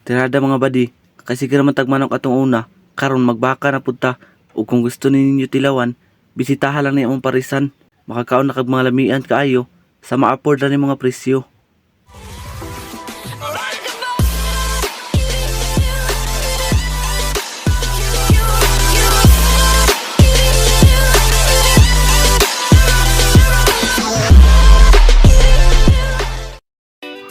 Tirada mga badi, kasi naman tagmanok atong una, karon magbaka na punta, o kung gusto ninyo tilawan, bisitahan lang niya mong parisan, makakaon na kag mga lamian kaayo, sa ma-afford na ni mga presyo.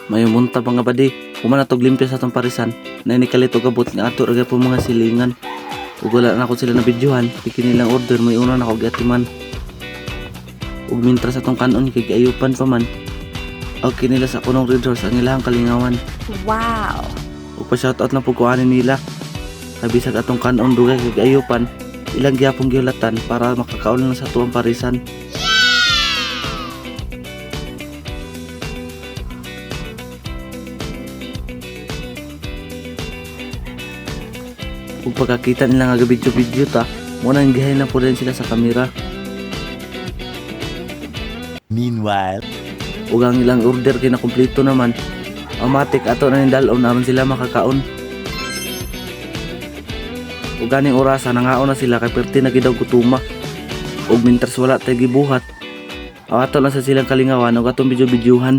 May munta mga badi, humana tog limpyo sa atong parisan, na inikalit og abot nga ato raga po mga silingan. Ug wala na ako sila na videohan, piki nilang order may una na ako giatiman. Ug mintra sa atong kanon kay giayupan pa man. Okay nila sa kunong Red Horse ang ilang kalingawan. Wow! Ug pa shoutout na pug kuanin nila. Kabisag atong kanon dugay kay giayupan, ilang gyapong giulatan para makakaon lang sa tuwang parisan. Kung pagkakita nila nga video ta, muna gihay na po rin sila sa kamera. Meanwhile, Ug ang ilang order kay na kumpleto naman, automatic ato na nindalon naman sila makakaon. Ug ganing orasa nangaon na sila kay perti na gidaw gutuma. Ug mintras wala tay gibuhat, ato lang sa silang kalingawan ug atong videohan.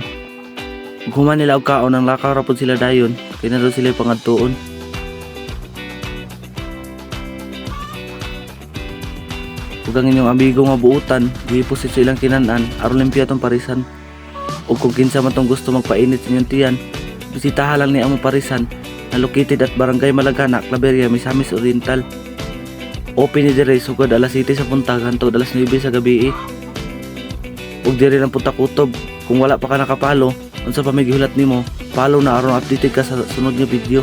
Ug human nila og kaon ang lakaw ra pud sila dayon, kay na daw sila pangadtuon. Ug ang inyong amigo nga buutan, giposit sa ilang kinanan aron limpyo atong parisan. Ug kung kinsa man tong gusto magpainit sa inyong tiyan, bisitahan lang ni among parisan na located at Barangay Malagana, Claveria, Misamis Oriental. Open ni dire sugod alas 7 sa buntag hangtod alas 9 sa gabi. Ug dire lang punta kutob. Kung wala pa ka nakapalo, unsa pa may gihulat nimo, follow na aron updated ka sa sunod nga video.